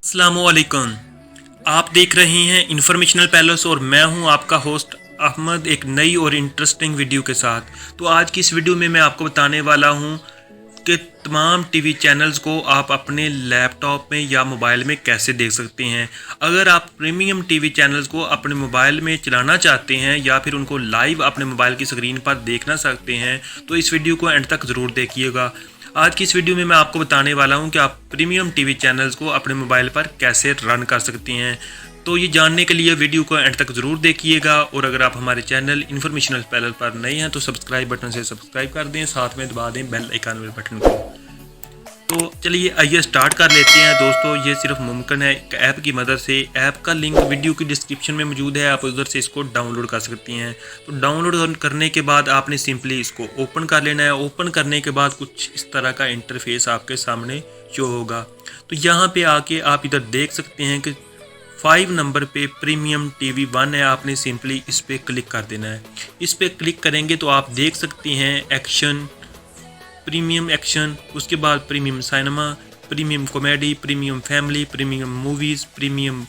अस्सलामुअलैकुम। आप देख रहे हैं इंफॉर्मेशनल पैलेस और मैं हूं आपका होस्ट अहमद एक नई और इंटरेस्टिंग वीडियो के साथ। तो आज की इस वीडियो में मैं आपको बताने वाला हूं कि तमाम टीवी चैनल्स को आप अपने लैपटॉप में या मोबाइल में कैसे देख सकते हैं। अगर आप प्रीमियम टीवी चैनल्स को अपने मोबाइल में चलाना चाहते हैं या फिर उनको लाइव अपने मोबाइल की स्क्रीन पर देखना चाहते हैं तो इस वीडियो को एंड तक ज़रूर देखिएगा। आज की इस वीडियो में मैं आपको बताने वाला हूं कि आप प्रीमियम टीवी चैनल्स को अपने मोबाइल पर कैसे रन कर सकते हैं। तो ये जानने के लिए वीडियो को एंड तक ज़रूर देखिएगा और अगर आप हमारे चैनल इन्फॉर्मेशनल पैनल पर नए हैं तो सब्सक्राइब बटन से सब्सक्राइब कर दें, साथ में दबा दें बेल आइकन वाले बटन को। तो चलिए आइए स्टार्ट कर लेते हैं दोस्तों। ये सिर्फ मुमकिन है एक ऐप की मदद से। ऐप का लिंक वीडियो की डिस्क्रिप्शन में मौजूद है, आप उधर से इसको डाउनलोड कर सकती हैं। तो डाउनलोड करने के बाद आपने सिंपली इसको ओपन कर लेना है। ओपन करने के बाद कुछ इस तरह का इंटरफेस आपके सामने शो होगा। तो यहाँ पे आके आप इधर देख सकते हैं कि 5 नंबर पे प्रीमियम टीवी 1 है। आपने सिंपली इस पर क्लिक कर देना है। इस पर क्लिक करेंगे तो आप देख सकते हैं एक्शन, प्रीमियम एक्शन, उसके बाद premium cinema, premium comedy, premium family, premium movies, premium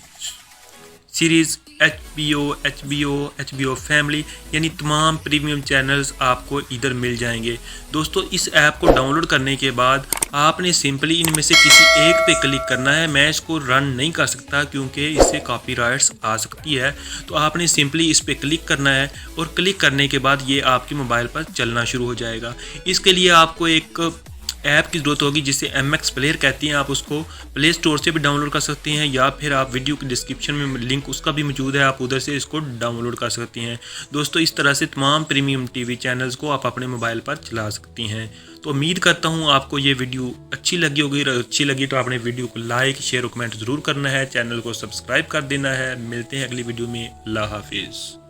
series, HBO family, यानी तमाम प्रीमियम चैनल्स आपको इधर मिल जाएंगे। दोस्तों इस ऐप को डाउनलोड करने के बाद आपने सिंपली इनमें से किसी एक पे क्लिक करना है। मैं इसको रन नहीं कर सकता क्योंकि इससे कॉपीराइट्स आ सकती है। तो आपने सिंपली इस पे क्लिक करना है और क्लिक करने के बाद ये आपके मोबाइल पर चलना शुरू हो जाएगा। इसके लिए आपको एक ऐप की ज़रूरत होगी जिसे MX प्लेयर कहती हैं। आप उसको प्ले स्टोर से भी डाउनलोड कर सकते हैं या फिर आप वीडियो की डिस्क्रिप्शन में लिंक उसका भी मौजूद है, आप उधर से इसको डाउनलोड कर सकती हैं। दोस्तों इस तरह से तमाम प्रीमियम टीवी चैनल्स को आप अपने मोबाइल पर चला सकती हैं। तो उम्मीद करता हूँ आपको ये वीडियो अच्छी लगी होगी। अच्छी लगी तो आपने वीडियो को लाइक शेयर और कमेंट ज़रूर करना है, चैनल को सब्सक्राइब कर देना है। मिलते हैं अगली वीडियो में। अल्लाह हाफिज़।